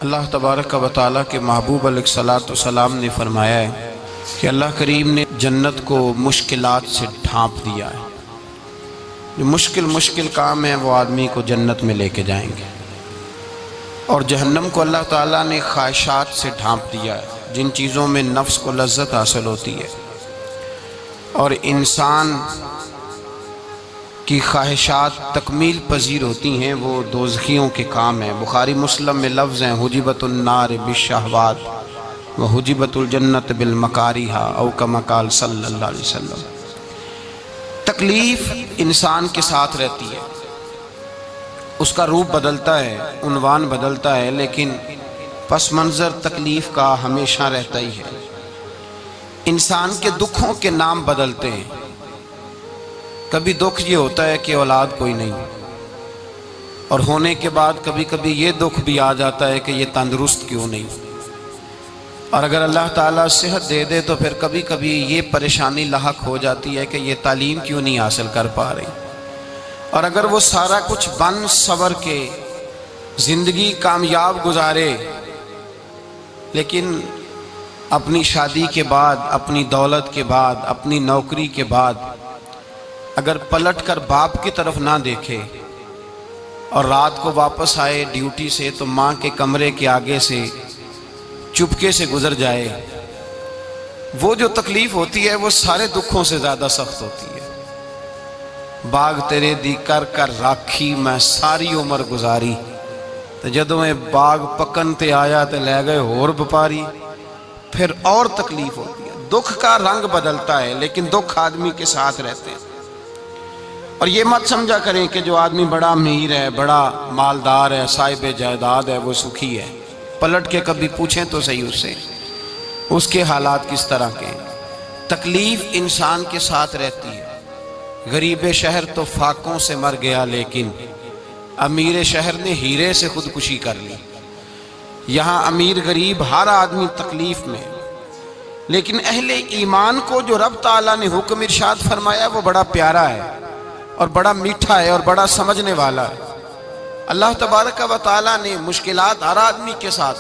اللہ تبارک و تعالیٰ کے محبوب علیہ الصلوۃ والسلام نے فرمایا ہے کہ اللہ کریم نے جنت کو مشکلات سے ڈھانپ دیا ہے۔ جو مشکل کام ہیں وہ آدمی کو جنت میں لے کے جائیں گے، اور جہنم کو اللہ تعالیٰ نے خواہشات سے ڈھانپ دیا ہے، جن چیزوں میں نفس کو لذت حاصل ہوتی ہے، اور انسان کی خواہشات تکمیل پذیر ہوتی ہیں، وہ دوزخیوں کے کام ہیں۔ بخاری مسلم میں لفظ ہیں حجبت النار بالشہوات وحجبت الجنت بالمکارہا، او کما قال صلی اللہ علیہ وسلم۔ تکلیف انسان کے ساتھ رہتی ہے، اس کا روپ بدلتا ہے، عنوان بدلتا ہے، لیکن پس منظر تکلیف کا ہمیشہ رہتا ہی ہے۔ انسان کے دکھوں کے نام بدلتے ہیں۔ کبھی دکھ یہ ہوتا ہے کہ اولاد کوئی نہیں، اور ہونے کے بعد کبھی کبھی یہ دکھ بھی آ جاتا ہے کہ یہ تندرست کیوں نہیں، اور اگر اللہ تعالیٰ صحت دے دے تو پھر کبھی کبھی یہ پریشانی لاحق ہو جاتی ہے کہ یہ تعلیم کیوں نہیں حاصل کر پا رہی، اور اگر وہ سارا کچھ بن سور کے زندگی کامیاب گزارے، لیکن اپنی شادی کے بعد، اپنی دولت کے بعد، اپنی نوکری کے بعد اگر پلٹ کر باپ کی طرف نہ دیکھے اور رات کو واپس آئے ڈیوٹی سے تو ماں کے کمرے کے آگے سے چپکے سے گزر جائے، وہ جو تکلیف ہوتی ہے وہ سارے دکھوں سے زیادہ سخت ہوتی ہے۔ باغ تیرے دی کر کر راکھی میں ساری عمر گزاری، تو جدوں میں باغ پکن تے آیا تے لے گئے ہور بپاری، پھر اور تکلیف ہوتی ہے۔ دکھ کا رنگ بدلتا ہے، لیکن دکھ آدمی کے ساتھ رہتے ہیں۔ اور یہ مت سمجھا کریں کہ جو آدمی بڑا امیر ہے، بڑا مالدار ہے، صاحب جائیداد ہے، وہ سکھی ہے۔ پلٹ کے کبھی پوچھیں تو صحیح اس سے، اس کے حالات کس طرح کے ہیں۔ تکلیف انسان کے ساتھ رہتی ہے۔ غریب شہر تو فاقوں سے مر گیا، لیکن امیر شہر نے ہیرے سے خودکشی کر لی۔ یہاں امیر غریب ہر آدمی تکلیف میں، لیکن اہل ایمان کو جو رب تعالیٰ نے حکم ارشاد فرمایا وہ بڑا پیارا ہے، اور بڑا میٹھا ہے، اور بڑا سمجھنے والا ہے۔ اللہ تبارک و تعالیٰ نے مشکلات ہر آدمی کے ساتھ،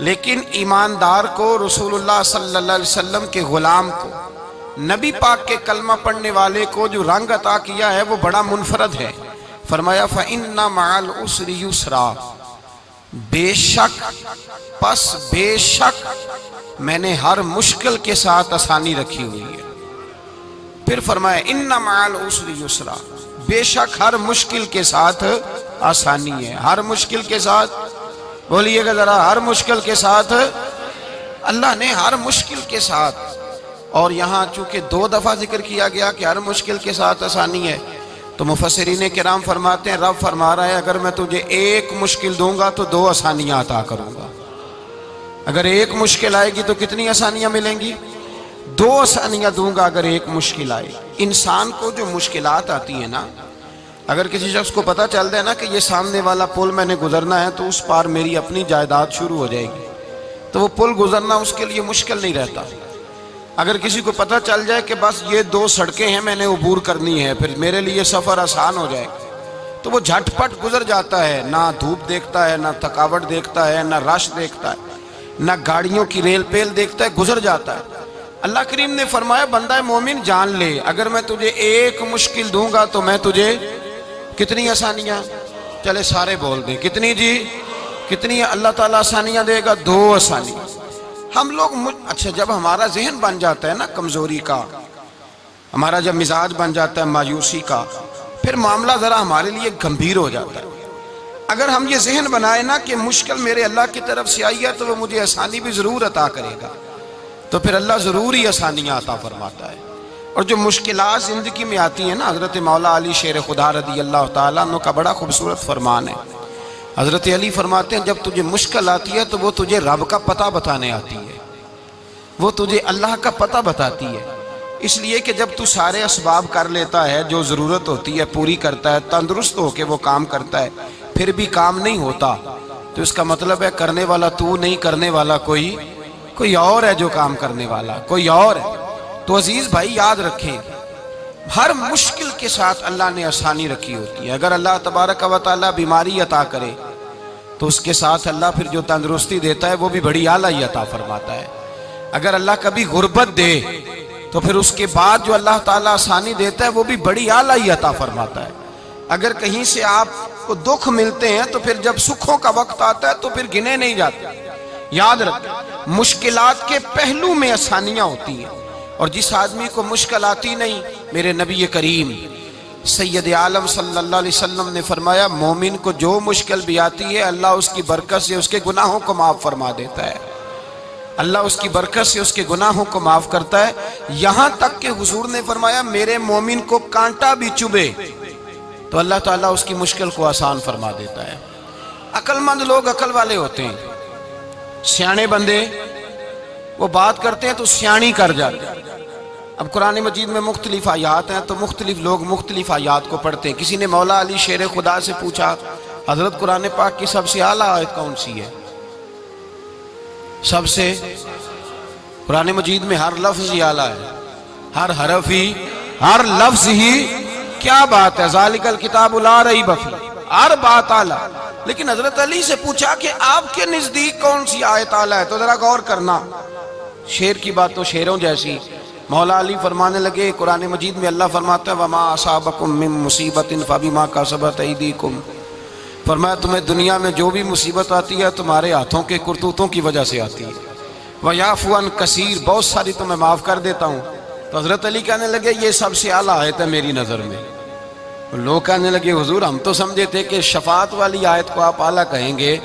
لیکن ایماندار کو، رسول اللہ صلی اللہ علیہ وسلم کے غلام کو، نبی پاک کے کلمہ پڑھنے والے کو جو رنگ عطا کیا ہے وہ بڑا منفرد ہے۔ فرمایا فَإِنَّ مَعَ الْعُسْرِ يُسْرًا، بے شک میں نے ہر مشکل کے ساتھ آسانی رکھی ہوئی ہے۔ پھر فرمایا اِنَّ مَعَ الْعُسْرِ يُسْرًا، بے شک ہر مشکل کے ساتھ آسانی ہے۔ ہر مشکل کے ساتھ، بولیے گا ذرا، ہر مشکل کے ساتھ، اللہ نے ہر مشکل کے ساتھ۔ اور یہاں چونکہ 2 دفعہ ذکر کیا گیا کہ ہر مشکل کے ساتھ آسانی ہے، تو مفسرین کرام فرماتے ہیں رب فرما رہا ہے اگر میں تجھے 1 مشکل دوں گا تو 2 آسانیاں عطا کروں گا۔ اگر 1 مشکل آئے گی تو کتنی آسانیاں ملیں گی؟ 2 آسانیاں دوں گا اگر 1 مشکل آئے۔ انسان کو جو مشکلات آتی ہیں نا، اگر کسی شخص کو پتہ چل جائے نا کہ یہ سامنے والا پل میں نے گزرنا ہے تو اس پار میری اپنی جائیداد شروع ہو جائے گی، تو وہ پل گزرنا اس کے لیے مشکل نہیں رہتا۔ اگر کسی کو پتہ چل جائے کہ بس یہ 2 سڑکیں ہیں میں نے عبور کرنی ہے، پھر میرے لیے سفر آسان ہو جائے گا، تو وہ جھٹ پٹ گزر جاتا ہے، نہ دھوپ دیکھتا ہے، نہ تھکاوٹ دیکھتا ہے، نہ رش دیکھتا ہے، نہ گاڑیوں کی ریل پیل دیکھتا ہے، گزر جاتا ہے۔ اللہ کریم نے فرمایا بندہ مومن جان لے اگر میں تجھے 1 مشکل دوں گا تو میں تجھے کتنی آسانیاں، چلے سارے بول دیں کتنی جی، کتنی اللہ تعالیٰ آسانیاں دے گا؟ 2 آسانیاں۔ ہم لوگ اچھا جب ہمارا ذہن بن جاتا ہے نا کمزوری کا، ہمارا جب مزاج بن جاتا ہے مایوسی کا، پھر معاملہ ذرا ہمارے لیے گمبھیر ہو جاتا ہے۔ اگر ہم یہ ذہن بنائے نا کہ مشکل میرے اللہ کی طرف سے آئی ہے تو وہ مجھے آسانی بھی ضرور عطا کرے گا، تو پھر اللہ ضرور ہی آسانیاں عطا فرماتا ہے۔ اور جو مشکلات زندگی میں آتی ہیں نا، حضرت مولا علی شیر خدا رضی اللہ تعالیٰ عنہ کا بڑا خوبصورت فرمان ہے۔ حضرت علی فرماتے ہیں جب تجھے مشکل آتی ہے تو وہ تجھے رب کا پتہ بتانے آتی ہے، وہ تجھے اللہ کا پتہ بتاتی ہے، اس لیے کہ جب تو سارے اسباب کر لیتا ہے، جو ضرورت ہوتی ہے پوری کرتا ہے، تندرست ہو کے وہ کام کرتا ہے، پھر بھی کام نہیں ہوتا، تو اس کا مطلب ہے کرنے والا تو نہیں، کرنے والا کوئی اور ہے جو کام کرنے والا، کوئی اور ہے۔ تو عزیز بھائی یاد رکھیں ہر مشکل کے ساتھ اللہ نے آسانی رکھی ہوتی ہے۔ اگر اللہ تبارک و تعالیٰ بیماری عطا کرے تو اس کے ساتھ اللہ پھر جو تندرستی دیتا ہے وہ بھی بڑی اعلیٰ عطا فرماتا ہے۔ اگر اللہ کبھی غربت دے تو پھر اس کے بعد جو اللہ تعالیٰ آسانی دیتا ہے وہ بھی بڑی اعلیٰ عطا فرماتا ہے۔ اگر کہیں سے آپ کو دکھ ملتے ہیں تو پھر جب سکھوں کا وقت آتا ہے تو پھر گنے نہیں جاتے۔ یاد رکھیں، مشکلات کے پہلو میں آسانیاں ہوتی ہیں، اور جس آدمی کو مشکل آتی نہیں، میرے نبی کریم سید عالم صلی اللہ علیہ وسلم نے فرمایا مومن کو جو مشکل بھی آتی ہے اللہ اس کی برکت سے اس کے گناہوں کو معاف فرما دیتا ہے۔ اللہ اس کی برکت سے اس کے گناہوں کو معاف کرتا ہے، یہاں تک کہ حضور نے فرمایا میرے مومن کو کانٹا بھی چبھے تو اللہ تعالیٰ اس کی مشکل کو آسان فرما دیتا ہے۔ عقل مند لوگ عقل والے ہوتے ہیں، سیانے بندے وہ بات کرتے ہیں تو سیانی کر جاتے ہیں۔ اب قرآن مجید میں مختلف آیات ہیں تو مختلف لوگ مختلف آیات کو پڑھتے ہیں۔ کسی نے مولا علی شیر خدا سے پوچھا حضرت قرآن پاک کی سب سے اعلیٰ آیت کون سی ہے؟ سب سے قرآن مجید میں ہر لفظ ہی اعلیٰ ہے، ہر حرف ہی، ہر لفظ ہی، کیا بات ہے، ذالک الکتاب لا ریب فیہ، ہر بات اعلیٰ۔ لیکن حضرت علی سے پوچھا کہ آپ کے نزدیک کون سی آیت اعلیٰ ہے، تو ذرا غور کرنا، شیر کی بات تو شیروں جیسی۔ مولا علی فرمانے لگے قرآن مجید میں اللہ فرماتا ہے وَمَا أَصَابَكُم مِّن مُّصِيبَةٍ فَبِمَا كَسَبَتْ أَيْدِيكُمْ، فرمایا تمہیں دنیا میں جو بھی مصیبت آتی ہے تمہارے ہاتھوں کے کرتوتوں کی وجہ سے آتی ہے، وَيَعْفُو عَن كَثِيرٍ، بہت ساری تو میں معاف کر دیتا ہوں۔ تو حضرت علی کہنے لگے یہ سب سے اعلیٰ آیت ہے میری نظر میں۔ لوگ کہنے لگے حضور ہم تو سمجھے تھے کہ شفاعت والی آیت کو آپ اعلیٰ کہیں گے،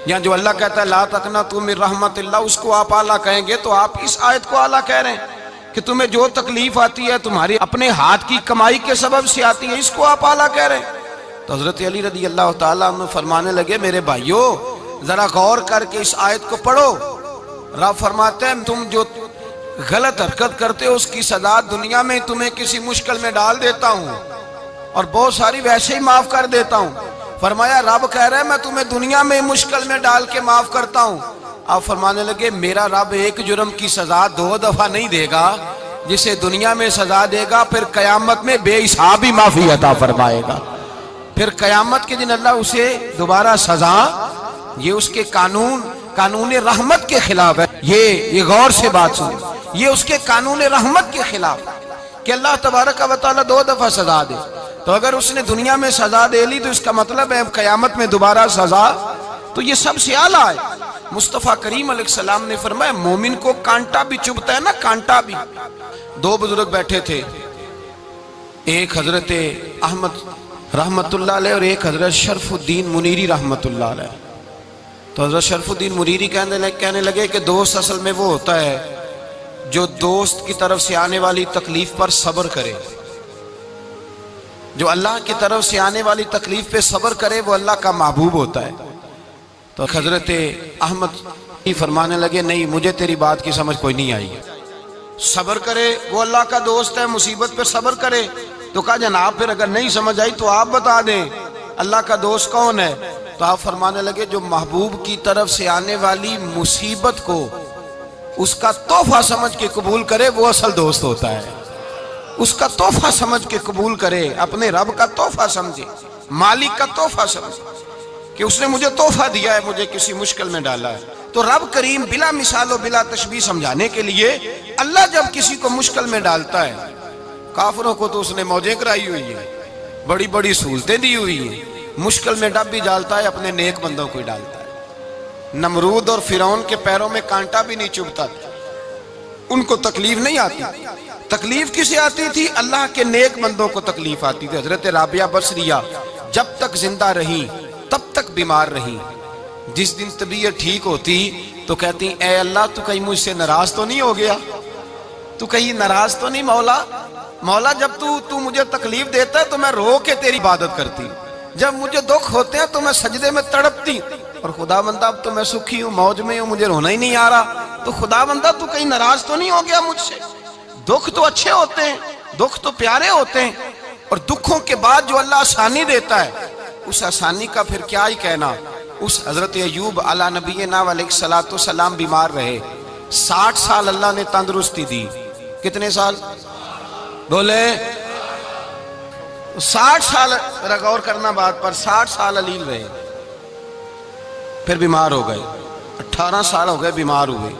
یا جو اللہ کہتا ہے لا تقنطوا من رحمت اللہ اس کو آپ اعلیٰ کہیں گے، تو آپ اس آیت کو اعلیٰ کہہ رہے ہیں کہ تمہیں جو تکلیف آتی ہے تمہاری اپنے ہاتھ کی کمائی کے سبب سے آتی ہے، اس کو آپ اعلیٰ کہہ رہے ہیں۔ تو حضرت علی رضی اللہ تعالیٰ عنہ فرمانے لگے میرے بھائیو ذرا غور کر کے اس آیت کو پڑھو۔ رب فرماتے ہیں تم جو غلط حرکت کرتے ہو اس کی سزا دنیا میں تمہیں کسی مشکل میں ڈال دیتا ہوں اور بہت ساری ویسے ہی معاف کر دیتا ہوں۔ فرمایا رب کہہ رہے ہیں میں تمہیں دنیا میں مشکل میں ڈال کے معاف کرتا ہوں۔ آپ فرمانے لگے میرا رب ایک جرم کی سزا 2 دفعہ نہیں دے گا، جسے دنیا میں سزا دے گا پھر قیامت میں بے حساب ہی معافی عطا فرمائے گا۔ پھر قیامت کے دن اللہ اسے دوبارہ سزا، یہ اس کے قانون رحمت کے خلاف ہے، یہ غور سے بات سن، یہ اس کے قانون رحمت کے خلاف کہ اللہ تبارک و تعالیٰ 2 دفعہ سزا دے۔ تو اگر اس نے دنیا میں سزا دے لی تو اس کا مطلب ہے قیامت میں دوبارہ سزا، تو یہ سب سے اعلیٰ ہے۔ مصطفیٰ کریم علیہ السلام نے فرمایا مومن کو کانٹا بھی چبھتا ہے نا، کانٹا بھی۔ 2 بزرگ بیٹھے تھے، ایک حضرت احمد رحمت اللہ علیہ اور ایک حضرت شرف الدین منیری رحمت اللہ علیہ۔ تو حضرت شرف الدین منیری کہنے لگے کہ دوست اصل میں وہ ہوتا ہے جو دوست کی طرف سے آنے والی تکلیف پر صبر کرے، جو اللہ کی طرف سے آنے والی تکلیف پہ صبر کرے وہ اللہ کا محبوب ہوتا ہے۔ تو حضرت احمد ہی فرمانے لگے نہیں مجھے تیری بات کی سمجھ کوئی نہیں آئی، صبر کرے وہ اللہ کا دوست ہے، مصیبت پہ صبر کرے۔ تو کہا جناب پھر اگر نہیں سمجھ آئی تو آپ بتا دیں اللہ کا دوست کون ہے؟ تو آپ فرمانے لگے جو محبوب کی طرف سے آنے والی مصیبت کو اس کا تحفہ سمجھ کے قبول کرے وہ اصل دوست ہوتا ہے۔ اس کا تحفہ سمجھ کے قبول کرے، اپنے رب کا تحفہ سمجھے، مالک کا تحفہ سمجھے کہ اس نے مجھے تحفہ دیا ہے، مجھے کسی مشکل میں ڈالا ہے۔ تو رب کریم بلا مثال و بلا تشبیہ سمجھانے کے لیے اللہ جب کسی کو مشکل میں ڈالتا ہے، کافروں کو تو اس نے موجیں کرائی ہوئی ہیں، بڑی بڑی سہولتیں دی ہوئی ہیں، مشکل میں ڈب بھی ڈالتا ہے، اپنے نیک بندوں کو ہی ڈالتا ہے۔ نمرود اور فرعون کے پیروں میں کانٹا بھی نہیں چبھتا تھا، ان کو تکلیف نہیں آتی۔ تکلیف کسے آتی تھی؟ اللہ کے نیک بندوں کو تکلیف آتی تھی۔ حضرت رابعہ بصریہ جب تک زندہ رہی تب تک بیمار رہی، جس دن طبیعت ٹھیک ہوتی تو کہتی اے اللہ تو کہیں مجھ سے ناراض تو نہیں ہو گیا، تو کہیں ناراض تو نہیں مولا جب تو مجھے تکلیف دیتا ہے تو میں رو کے تیری عبادت کرتی ہوں، جب مجھے دکھ ہوتے ہیں تو میں سجدے میں تڑپتی، اور خدا بندہ اب تو میں سکھی ہوں، موج میں ہوں، مجھے رونا ہی نہیں آ رہا، تو خدا بندہ تو کہیں ناراض تو نہیں ہو گیا مجھ سے؟ دکھ تو اچھے ہوتے ہیں، دکھ تو پیارے ہوتے ہیں، اور دکھوں کے بعد جو اللہ آسانی دیتا ہے اس آسانی کا پھر کیا ہی کہنا۔ اس حضرت ایوب علی نبینا علیہ الصلوۃ والسلام بیمار رہے، 60 سال اللہ نے تندرستی دی۔ کتنے سال بولے؟ 60 سال، غور کرنا بات پر، 60 سال علیل رہے۔ پھر بیمار ہو گئے، 18 سال ہو گئے بیمار ہوئے۔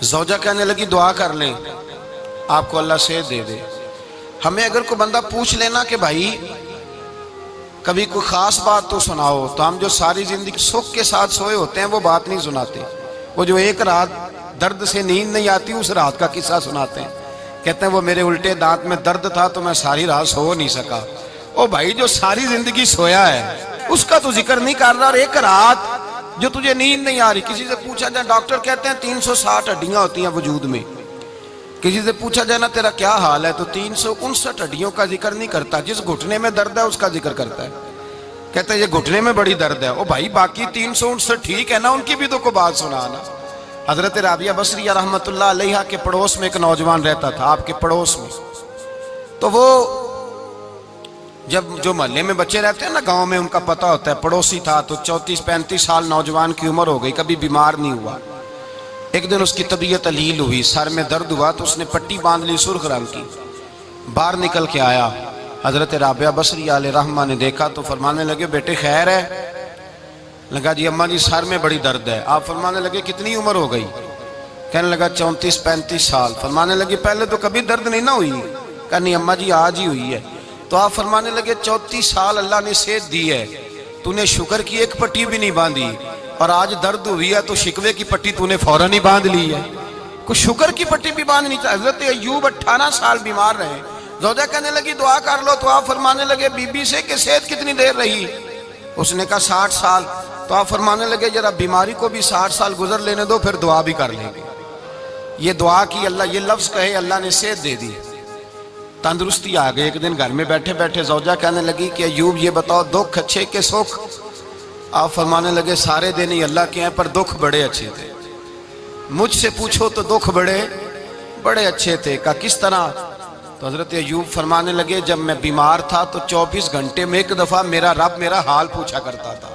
زوجہ کہنے لگی دعا کر لیں آپ کو اللہ صحت دے دے۔ ہمیں اگر کوئی بندہ پوچھ لینا کہ بھائی کبھی کوئی خاص بات تو سناؤ، تو ہم جو ساری زندگی سکھ کے ساتھ سوئے ہوتے ہیں وہ بات نہیں سناتے، وہ جو ایک رات درد سے نیند نہیں آتی اس رات کا قصہ سناتے ہیں، کہتے ہیں وہ میرے الٹے دانت میں درد تھا تو میں ساری رات سو نہیں سکا۔ او بھائی جو ساری زندگی سویا ہے اس کا تو ذکر نہیں کر رہا، اور ایک رات جو تجھے نیند نہیں آ رہی۔ کسی سے پوچھا جائے، ڈاکٹر کہتے ہیں 360 ہڈیاں ہوتی ہیں وجود میں، کسی سے پوچھا جائے نا تیرا کیا حال ہے تو 359 ہڈیوں کا ذکر نہیں کرتا، جس گھٹنے میں درد ہے اس کا ذکر کرتا ہے، کہتا ہے یہ گھٹنے میں بڑی درد ہے۔ او بھائی باقی 359 ٹھیک ہے نا، ان کی بھی تو کوئی بات سنانا۔ حضرت رابعہ بصریہ رحمت اللہ علیہ کے پڑوس میں ایک نوجوان رہتا تھا، آپ کے پڑوس میں، تو وہ جب جو محلے میں بچے رہتے ہیں نا گاؤں میں، ان کا پتہ ہوتا ہے، پڑوسی تھا تو 34-35 سال نوجوان کی عمر ہو گئی، کبھی بیمار نہیں ہوا۔ ایک دن اس کی طبیعت علیل ہوئی، سر میں درد ہوا تو اس نے پٹی باندھ لی سرخ رنگ کی، باہر نکل کے آیا۔ حضرت رابعہ بصریہ علیہ رحمہ نے دیکھا تو فرمانے لگے بیٹے خیر ہے؟ لگا جی اماں جی سر میں بڑی درد ہے۔ آپ فرمانے لگے کتنی عمر ہو گئی؟ کہنے لگا 34-35 سال۔ فرمانے لگے پہلے تو کبھی درد نہیں نہ ہوئی؟ کہا نہیں اماں جی آج ہی ہوئی ہے۔ تو آپ فرمانے لگے 34 سال اللہ نے صحت دی ہے، تو نے شکر کی ایک پٹی بھی نہیں باندھی، اور آج درد ہوئی ہے تو شکوے کی پٹی تو نے فوراً ہی باندھ لی ہے، کوئی شکر کی پٹی بھی باندھنی چاہیے۔ حضرت ایوب 18 سال بیمار رہے، زوجہ کہنے لگی دعا کر لو، تو آپ فرمانے لگے بی بی سے کہ صحت کتنی دیر رہی؟ اس نے کہا 60 سال۔ تو آپ فرمانے لگے ذرا بیماری کو بھی 60 سال گزر لینے دو پھر دعا بھی کر لیں گے۔ یہ دعا کی، اللہ یہ لفظ کہے اللہ نے صحت دے دی، تندرستی آ گئی۔ ایک دن گھر میں بیٹھے بیٹھے زوجہ کہنے لگی کہ ایوب یہ بتاؤ دکھ اچھے کہ سکھ؟ آپ فرمانے لگے سارے دن ہی اللہ کے ہیں پر دکھ بڑے اچھے تھے، مجھ سے پوچھو تو دکھ بڑے اچھے تھے۔ کہا کس طرح؟ تو حضرت ایوب فرمانے لگے جب میں بیمار تھا تو 24 گھنٹے میں ایک دفعہ میرا رب میرا حال پوچھا کرتا تھا،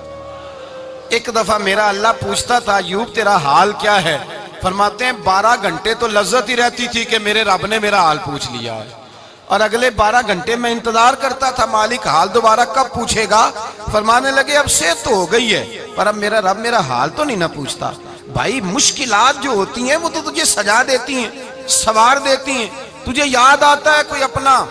ایک دفعہ میرا اللہ پوچھتا تھا ایوب تیرا حال کیا ہے؟ فرماتے ہیں 12 گھنٹے تو لذت ہی رہتی تھی کہ میرے رب نے میرا حال پوچھ لیا ہے، اور اگلے 12 گھنٹے میں انتظار کرتا تھا مالک حال دوبارہ کب پوچھے گا۔ فرمانے لگے اب صحت تو ہو گئی ہے پر اب میرا رب میرا حال تو نہیں نہ پوچھتا۔ بھائی مشکلات جو ہوتی ہیں وہ تو تجھے سجا دیتی ہیں، سوار دیتی ہیں، تجھے یاد آتا ہے کوئی اپنا،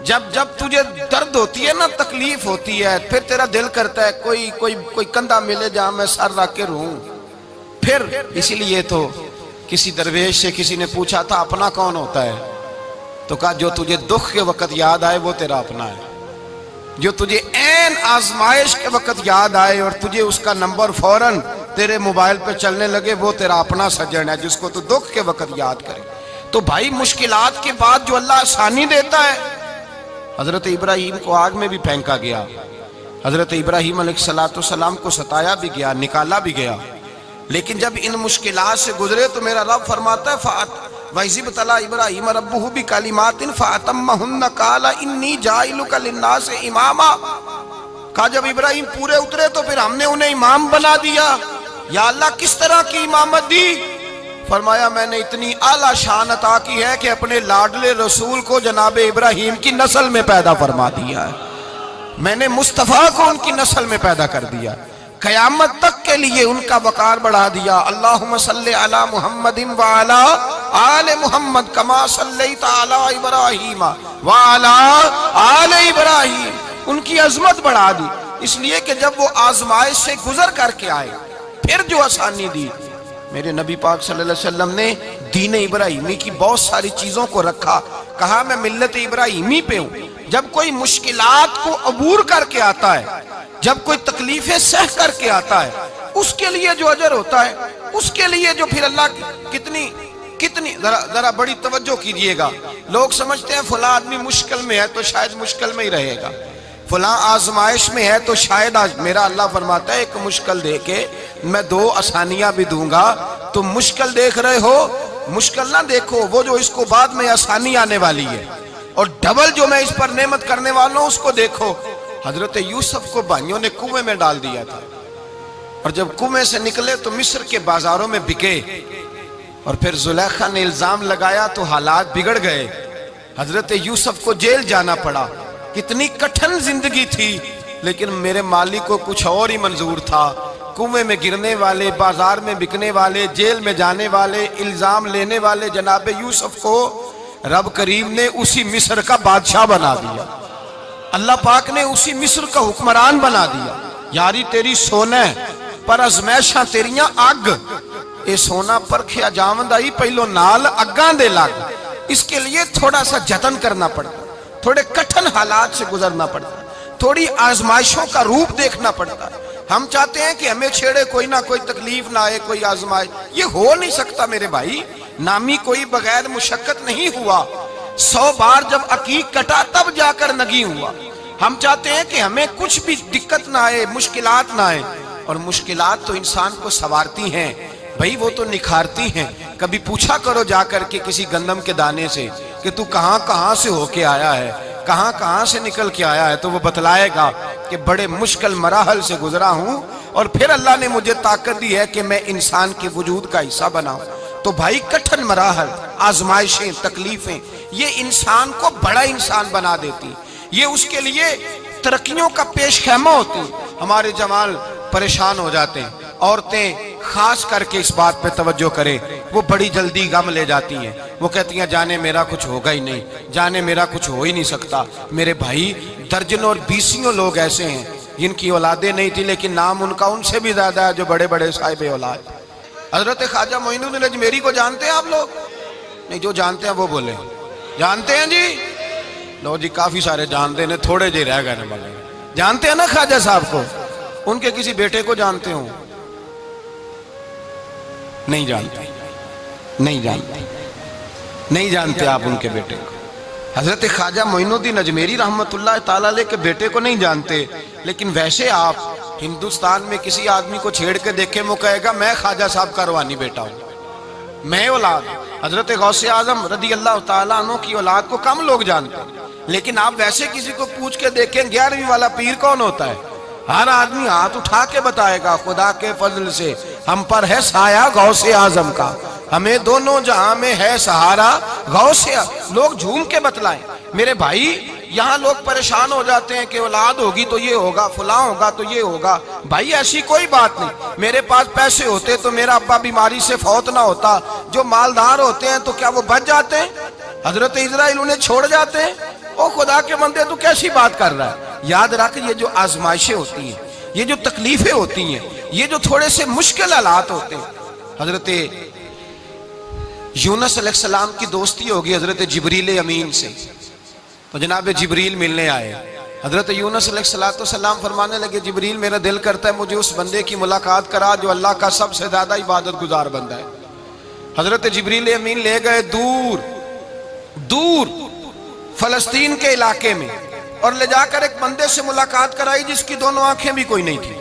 جب تجھے درد ہوتی ہے نا، تکلیف ہوتی ہے، پھر تیرا دل کرتا ہے کوئی کندھا ملے جہاں میں سر رکھ کے رہوں۔ پھر اسی لیے تو کسی درویش سے کسی نے پوچھا تھا اپنا کون ہوتا ہے؟ تو کہا جو تجھے دکھ کے وقت یاد آئے وہ تیرا اپنا ہے، جو تجھے عین آزمائش کے وقت یاد آئے اور تجھے اس کا نمبر فوراً تیرے موبائل پہ چلنے لگے وہ تیرا اپنا سجن ہے، جس کو تو دکھ کے وقت یاد کرے۔ تو بھائی مشکلات کے بعد جو اللہ آسانی دیتا ہے، حضرت ابراہیم کو آگ میں بھی پھینکا گیا، حضرت ابراہیم علیہ السلام کو ستایا بھی گیا، نکالا بھی گیا، لیکن جب ان مشکلات سے گزرے تو میرا رب فرماتا ہے وَإِذِ ابْتَلَىٰ إِبْرَاهِيمَ رَبُّهُ بِكَلِمَاتٍ فَأَتَمَّهُنَّ قَالَ إِنِّي جَاعِلُكَ لِلنَّاسِ إِمَامًا۔ کہا جب ابراہیم پورے اترے تو پھر ہم نے انہیں امام بنا دیا۔ یا اللہ کس طرح کی امامت دی؟ فرمایا میں نے اتنی اعلیٰ شان عطا کی ہے کہ اپنے لاڈلے رسول کو جناب ابراہیم کی نسل میں پیدا فرما دیا ہے، میں نے مصطفیٰ کو ان کی نسل میں پیدا کر دیا، قیامت تک کے لیے ان کا وقار بڑھا دیا۔ اللہم صلی علی محمد وعلی آل محمد کما صلیت علی ابراہیم وعلی آل ابراہیم، ان کی عظمت بڑھا دی، اس لیے کہ جب وہ آزمائش سے گزر کر کے آئے پھر جو آسانی دی۔ میرے نبی پاک صلی اللہ علیہ وسلم نے دین ابراہیمی کی بہت ساری چیزوں کو رکھا، کہا میں ملت ابراہیمی پہ ہوں۔ جب کوئی مشکلات کو عبور کر کے آتا ہے، جب کوئی تکلیفیں سہ کر کے آتا ہے، اس کے لیے جو اجر ہوتا ہے، اس کے لیے جو پھر اللہ کتنی ذرا بڑی توجہ کیجئے گا۔ لوگ سمجھتے ہیں فلاں آدمی مشکل میں ہے تو شاید مشکل میں ہی رہے گا، فلاں آزمائش میں ہے تو شاید میرا اللہ فرماتا ہے ایک مشکل دے کے میں 2 آسانیاں بھی دوں گا۔ تم مشکل دیکھ رہے ہو، مشکل نہ دیکھو، وہ جو اس کو بعد میں آسانی آنے والی ہے، اور ڈبل جو میں اس پر نعمت کرنے والا ہوں اس کو دیکھو۔ حضرت یوسف کو بھائیوں نے کنویں میں ڈال دیا تھا، اور جب کنویں سے نکلے تو مصر کے بازاروں میں بکے، اور پھر زلیخا نے الزام لگایا تو حالات بگڑ گئے، حضرت یوسف کو جیل جانا پڑا۔ کتنی کٹھن زندگی تھی، لیکن میرے مالک کو کچھ اور ہی منظور تھا۔ کنویں میں گرنے والے، بازار میں بکنے والے، جیل میں جانے والے، الزام لینے والے جناب یوسف کو رب کریم نے اسی مصر کا بادشاہ بنا دیا۔ اللہ پاک نے اسی مصر کا حکمران بنا دیا۔ یاری تیری سونا پر ازمیشاں تیریاں اگ، اے سونا پرکھیا جاوندائی پہلو نال اگاں دے لگ۔ اس کے لیے تھوڑا سا جتن کرنا پڑتا، تھوڑے کٹھن حالات سے گزرنا پڑتا، تھوڑی آزمائشوں کا روپ دیکھنا پڑتا۔ ہم چاہتے ہیں کہ ہمیں چھیڑے کوئی نہ کوئی تکلیف نہ آئے، کوئی آزمائش، یہ ہو نہیں سکتا میرے بھائی۔ نامی کوئی بغیر مشقت نہیں ہوا، 100 بار جب عقیق کٹا تب جا کر نگی ہوا۔ ہم چاہتے ہیں کہ ہمیں کچھ بھی دقت نہ آئے، مشکلات نہ آئے، اور مشکلات تو انسان کو سنوارتی ہیں بھائی، وہ تو نکھارتی ہیں۔ کبھی پوچھا کرو جا کر کے کسی گندم کے دانے سے کہ تو کہاں کہاں سے ہو کے آیا ہے، کہاں کہاں سے نکل کے آیا ہے، تو وہ بتلائے گا کہ بڑے مشکل مراحل سے گزرا ہوں، اور پھر اللہ نے مجھے طاقت دی ہے کہ میں انسان کے وجود کا حصہ بناؤں۔ تو بھائی کٹھن مراحل، آزمائشیں، تکلیفیں، یہ انسان کو بڑا انسان بنا دیتی، یہ اس کے لیے ترقیوں کا پیش خیمہ ہوتی۔ ہمارے جوان پریشان ہو جاتے ہیں، عورتیں خاص کر کے اس بات پہ توجہ کریں، وہ بڑی جلدی غم لے جاتی ہیں، وہ کہتی ہیں جانے میرا کچھ ہوگا ہی نہیں، جانے میرا کچھ ہو ہی نہیں سکتا۔ میرے بھائی درجنوں اور بیسیوں لوگ ایسے ہیں جن کی اولادیں نہیں تھی، لیکن نام ان کا ان سے بھی زیادہ ہے جو بڑے بڑے صاحب اولاد۔ حضرت خواجہ معین الدین اجمیری کو جانتے ہیں آپ لوگ؟ نہیں، جو جانتے ہیں وہ بولیں، جانتے ہیں جی؟ لو جی، کافی سارے جانتے ہیں، تھوڑے جی رہ گئے نا۔ جانتے ہیں نا خواجہ صاحب کو؟ ان کے کسی بیٹے کو جانتے ہوں؟ نہیں جانتے، نہیں جانتے، نہیں جانتے آپ ان کے بیٹے کو۔ حضرت خواجہ معین الدین اجمیری رحمت اللہ تعالیٰ علیہ کے بیٹے کو نہیں جانتے، لیکن ویسے آپ ہندوستان میں کسی آدمی کو چھیڑ کے دیکھیں، وہ کہے گا میں خواجہ صاحب کا روحانی بیٹا ہوں، میں اولاد۔ حضرت غوث اعظم رضی اللہ تعالیٰ عنہ کی اولاد کو کم لوگ جانتے ہیں، لیکن آپ ویسے کسی کو پوچھ کے دیکھیں 11ویں والا پیر کون ہوتا ہے، ہر آدمی ہاتھ اٹھا کے بتائے گا خدا کے فضل سے ہم پر ہے سایہ غوث اعظم کا، ہمیں دونوں جہاں میں ہے سہارا غوث اعظم۔ لوگ جھوم کے بتلائیں۔ میرے بھائی یہاں لوگ پریشان ہو جاتے ہیں کہ اولاد ہوگی تو یہ ہوگا، فلاں ہوگا تو یہ ہوگا۔ بھائی ایسی کوئی بات نہیں، میرے پاس پیسے ہوتے تو میرا ابا بیماری سے فوت نہ ہوتا۔ جو مالدار ہوتے ہیں تو کیا وہ بچ جاتے ہیں؟ حضرت اسرائیل انہیں چھوڑ جاتے ہیں؟ او خدا کے بندے تو کیسی بات کر رہا ہے؟ یاد رکھ، یہ جو آزمائشیں ہوتی ہیں، یہ جو تکلیفیں ہوتی ہیں، یہ جو تھوڑے سے مشکل حالات ہوتے ہیں۔ حضرت یونس علیہ السلام کی دوستی ہوگی حضرت جبریل امین سے، تو جناب جبریل ملنے آئے۔ حضرت یونس علیہ السلام فرمانے لگے جبریل میرا دل کرتا ہے مجھے اس بندے کی ملاقات کرا جو اللہ کا سب سے زیادہ عبادت گزار بندہ ہے۔ حضرت جبریل امین لے گئے دور دور فلسطین کے علاقے میں، اور لے جا کر ایک بندے سے ملاقات کرائی جس کی دونوں آنکھیں بھی کوئی نہیں تھی،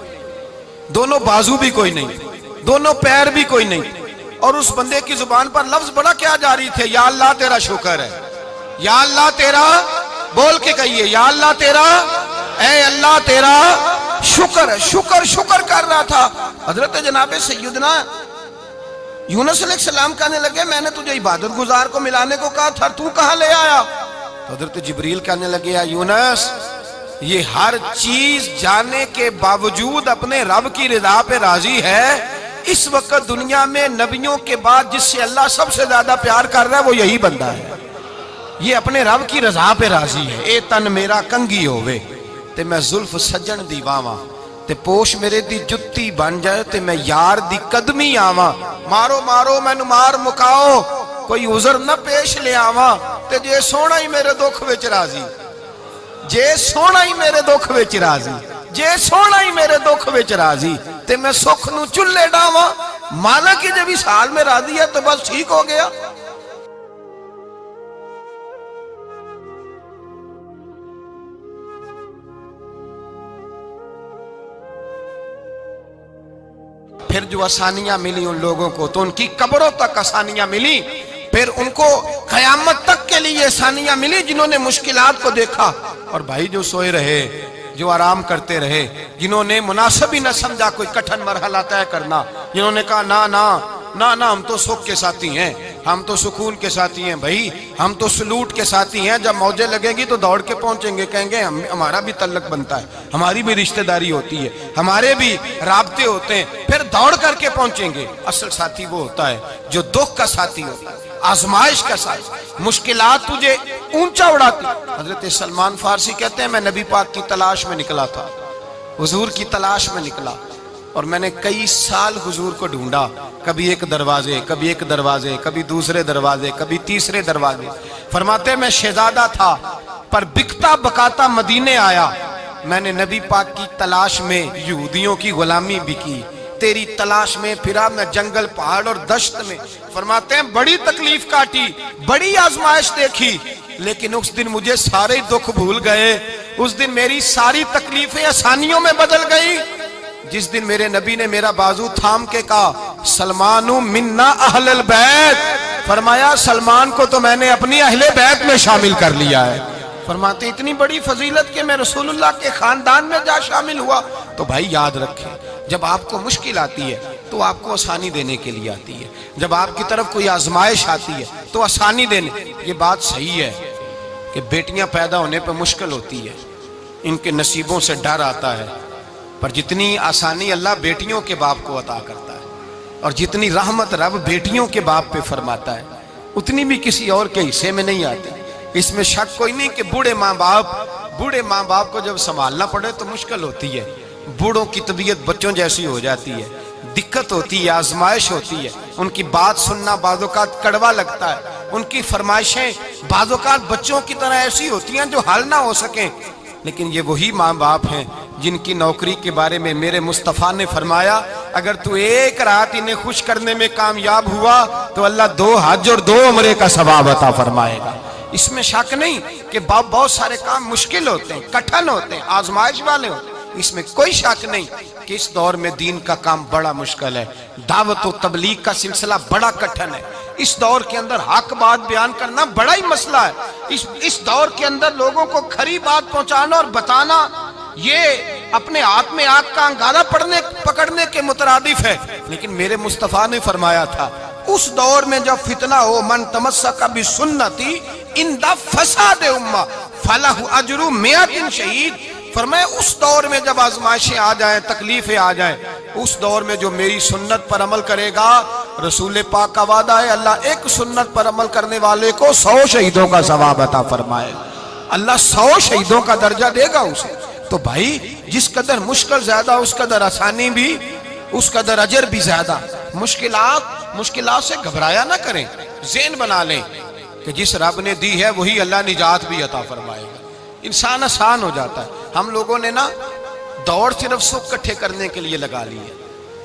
دونوں بازو بھی کوئی نہیں، دونوں پیر بھی کوئی نہیں، اور اس بندے کی زبان پر لفظ بڑا کیا جاری تھے، یا اللہ تیرا شکر ہے، یا اللہ تیرا، بول کے کہیے یا اللہ تیرا، اے اللہ تیرا شکر ہے۔ شکر شکر کر رہا تھا۔ حضرت جناب سیدنا یونس علیہ السلام کہنے لگے میں نے تجھے عبادت گزار کو ملانے کو کہا تھا، تو کہاں لے آیا؟ حضرت جبریل کہنے لگے یا یونس، یہ ہر چیز جانے کے باوجود اپنے رب کی رضا پہ راضی ہے۔ اس وقت دنیا میں نبیوں کے بعد جس سے اللہ سب سے زیادہ پیار کر رہا ہے وہ یہی بندہ ہے، یہ اپنے رب کی رضا پہ راضی ہے۔ اے تن میرا کنگی ہووے تے میں زلف سجن دی واواں، تے پوش میرے دی جتی بن جائے تے میں یار دی قدمی آواں، مارو مارو مینوں مار مکاؤ کوئی عذر نہ پیش لے آواں، تے جے سونا ہی میرے دکھ وچ راضی، جے سونا ہی میرے دکھ وچ راضی، جے سونا ہی میرے دکھ وچ راضی تے میں سکھ نو چلے ڈاواں۔ مانا کہ جب اس حال میں راضی ہے تو بس ٹھیک ہو گیا۔ پھر جو آسانیاں ملی ان لوگوں کو تو ان کی قبروں تک آسانیاں ملی، پھر ان کو قیامت تک کے لیے آسانیاں ملی جنہوں نے مشکلات کو دیکھا۔ اور بھائی جو سوئے رہے، جو آرام کرتے رہے، جنہوں نے مناسب ہی نہ سمجھا کوئی کٹھن مرحلہ طے کرنا، جنہوں نے کہا نا نا نا نا ہم تو سکھ کے ساتھی ہیں، ہم تو سکون کے ساتھی ہیں بھائی، ہم تو سلوٹ کے ساتھی ہیں، جب موجیں لگیں گی تو دوڑ کے پہنچیں گے، کہیں گے ہمارا بھی تعلق بنتا ہے، ہماری بھی رشتہ داری ہوتی ہے، ہمارے بھی رابطے ہوتے ہیں، پھر دوڑ کر کے پہنچیں گے۔ اصل ساتھی وہ ہوتا ہے جو دکھ کا ساتھی ہوتا ہے، آزمائش کا ساتھ، مشکلات تجھے اونچا اڑاتی۔ حضرت سلمان فارسی کہتے ہیں میں نبی پاک کی تلاش میں نکلا تھا، حضور کی تلاش میں نکلا، اور میں نے کئی سال حضور کو ڈھونڈا، کبھی ایک دروازے، کبھی ایک دروازے، کبھی دوسرے دروازے، کبھی تیسرے دروازے۔ فرماتے ہیں میں شہزادہ تھا پر بکتا بکاتا مدینے آیا، میں نے نبی پاک کی تلاش میں یہودیوں کی غلامی بھی کی، تیری تلاش میں پھرا میں جنگل پہاڑ اور دشت میں۔ فرماتے ہیں بڑی تکلیف کاٹی، بڑی آزمائش دیکھی، لیکن اس دن مجھے سارے دکھ بھول گئے، اس دن میری ساری تکلیفیں آسانیوں میں بدل گئی، جس دن میرے نبی نے میرا بازو تھام کے کہا سلمانو منا اہل البیت، فرمایا سلمان کو تو میں نے اپنی اہل بیت میں شامل کر لیا ہے۔ فرماتے اتنی بڑی فضیلت کہ میں رسول اللہ کے خاندان میں جا شامل ہوا۔ تو بھائی یاد رکھیں، جب آپ کو مشکل آتی ہے تو آپ کو آسانی دینے کے لیے آتی ہے، جب آپ کی طرف کوئی آزمائش آتی ہے تو آسانی دینے۔ یہ بات صحیح ہے کہ بیٹیاں پیدا ہونے پہ مشکل ہوتی ہے، ان کے نصیبوں سے ڈر آتا ہے، پر جتنی آسانی اللہ بیٹیوں کے باپ کو عطا کرتا ہے اور جتنی رحمت رب بیٹیوں کے باپ پہ فرماتا ہے اتنی بھی کسی اور کے حصے میں نہیں آتی۔ اس میں شک کوئی نہیں کہ بوڑھے ماں باپ کو جب سنبھالنا پڑے تو مشکل ہوتی ہے، بوڑھوں کی طبیعت بچوں جیسی ہو جاتی ہے، دقت ہوتی ہے، آزمائش ہوتی ہے، ان کی بات سننا بعض اوقات کڑوا لگتا ہے، ان کی فرمائشیں بعض اوقات بچوں کی طرح ایسی ہوتی ہیں جو حل نہ ہو سکیں، لیکن یہ وہی ماں باپ ہیں جن کی نوکری کے بارے میں میرے مصطفیٰ نے فرمایا اگر تو ایک رات انہیں خوش کرنے میں کامیاب ہوا تو اللہ 2 حج اور 2 عمرے کا ثواب عطا فرمائے گا۔ اس میں شک نہیں کہ بہت سارے کام مشکل ہوتے ہیں، کٹھن ہوتے ہیں، آزمائش والے ہوتے ہیں، اس میں کوئی شک نہیں کہ اس دور میں دین کا کام بڑا مشکل ہے، دعوت و تبلیغ کا سلسلہ بڑا کٹھن ہے، اس دور کے اندر حق بات بیان کرنا بڑا ہی مسئلہ ہے، اس دور کے اندر لوگوں کو کھری بات پہنچانا اور بتانا یہ اپنے ہاتھ میں آگ کا انگارہ پکڑنے کے مترادف ہے۔ لیکن میرے مصطفیٰ نے فرمایا تھا اس دور میں جب فتنہ ہو من تمسک بسنتی اندہ فساد امہ فلہ اجر 100 شہید، فرمایا اس دور میں جب آزمائشیں آ جائیں، تکلیفیں آ جائیں، اس دور میں جو میری سنت پر عمل کرے گا، رسول پاک کا وعدہ ہے اللہ ایک سنت پر عمل کرنے والے کو 100 شہیدوں کا ثواب عطا فرمائے، اللہ 100 شہیدوں کا درجہ دے گا اسے۔ تو بھائی جس قدر مشکل زیادہ اس قدر آسانی بھی، اس قدر اجر بھی زیادہ۔ مشکلات سے گھبرایا نہ کریں، ذہن بنا لیں کہ جس رب نے دی ہے وہی اللہ نجات بھی عطا فرمائے گا، انسان آسان ہو جاتا ہے۔ ہم لوگوں نے نا دوڑ صرف سکھ کٹھے کرنے کے لیے لگا لی ہے،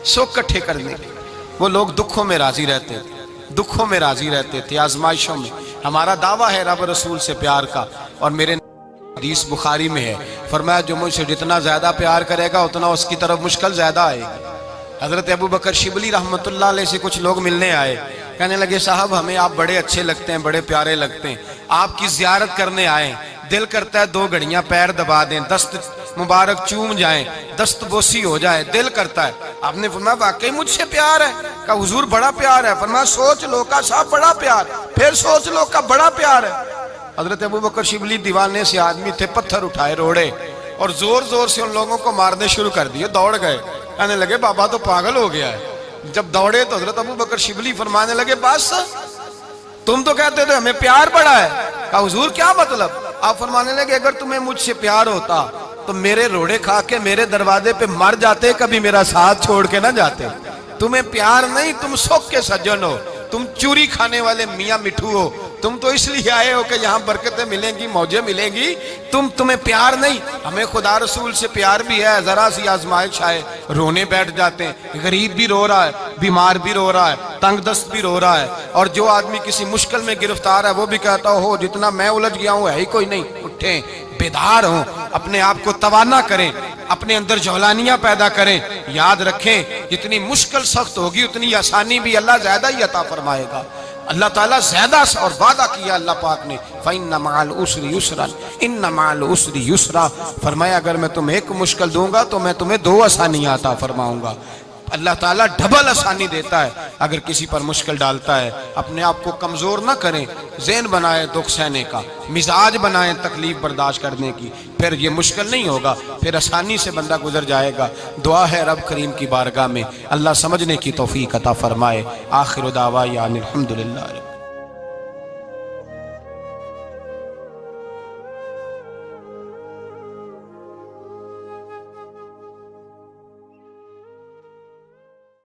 سکھ کٹھے کرنے کے لیے۔ وہ لوگ دکھوں میں راضی رہتے تھے، آزمائشوں میں۔ ہمارا دعویٰ ہے رب رسول سے پیار کا، اور میرے حدیث بخاری میں ہے فرمایا جو مجھ سے جتنا زیادہ پیار کرے گا اتنا اس کی طرف مشکل زیادہ آئے گی۔ حضرت ابو بکر شبلی رحمت اللہ علیہ سے کچھ لوگ ملنے آئے، کہنے لگے صاحب ہمیں آپ بڑے اچھے لگتے ہیں، بڑے پیارے لگتے ہیں، آپ کی زیارت کرنے آئے، دل کرتا ہے 2 گھڑیاں پیر دبا دیں، دست مبارک چوم جائیں، دست بوسی ہو جائے، دل کرتا ہے۔ آپ نے فرمایا واقعی مجھ سے پیار ہے؟ کہا حضور بڑا پیار ہے۔ فرمایا سوچ لو کا صاحب بڑا پیار، پھر سوچ لو کا بڑا پیار ہے۔ حضرت ابو بکر شبلی دیوانے سے آدمی تھے، پتھر اٹھائے روڑے اور زور زور سے ان لوگوں کو مارنے شروع کر دیے، دوڑ گئے، کہنے لگے بابا تو پاگل ہو گیا ہے۔ جب دوڑے تو حضرت ابو بکر شبلی فرمانے لگے بس تم تو کہتے تھے ہمیں پیار بڑا ہے۔ کہا حضور کیا مطلب؟ آپ فرمانے لگے اگر تمہیں مجھ سے پیار ہوتا تو میرے روڑے کھا کے میرے دروازے پہ مر جاتے، کبھی میرا ساتھ چھوڑ کے نہ جاتے۔ تمہیں پیار نہیں، تم سکھ کے سجن ہو، تم چوری کھانے والے میاں مٹھو ہو، تم تو اس لیے آئے ہو کہ یہاں برکتیں ملیں گی، موجیں ملیں گی، تمہیں پیار نہیں۔ ہمیں خدا رسول سے پیار بھی ہے، ذرا سی آزمائش آئے رونے بیٹھ جاتے ہیں، غریب بھی رو رہا ہے، بیمار بھی رو رہا ہے، تنگ دست بھی رو رہا ہے، اور جو آدمی کسی مشکل میں گرفتار ہے وہ بھی کہتا ہو جتنا میں الجھ گیا ہوں ہے ہی کوئی نہیں۔ اٹھیں، بیدار ہوں، اپنے آپ کو توانا کریں، اپنے اندر جولانیاں پیدا کریں، یاد رکھیں جتنی مشکل سخت ہوگی اتنی آسانی بھی اللہ زیادہ ہی عطا فرمائے گا۔ اللہ تعالیٰ زیادہ اور وعدہ کیا اللہ پاک نے فَإِنَّ مَعَ الْعُسْرِ يُسْرًا إِنَّ مَعَ الْعُسْرِ يُسْرًا، فرمایا اگر میں تمہیں ایک مشکل دوں گا تو میں تمہیں 2 آسانیاں عطا فرماؤں گا۔ اللہ تعالیٰ ڈبل آسانی دیتا ہے اگر کسی پر مشکل ڈالتا ہے۔ اپنے آپ کو کمزور نہ کریں، ذہن بنائے دکھ سہنے کا، مزاج بنائیں تکلیف برداشت کرنے کی، پھر یہ مشکل نہیں ہوگا، پھر آسانی سے بندہ گزر جائے گا۔ دعا ہے رب کریم کی بارگاہ میں اللہ سمجھنے کی توفیق عطا فرمائے۔ آخر دعوانا الحمدللہ۔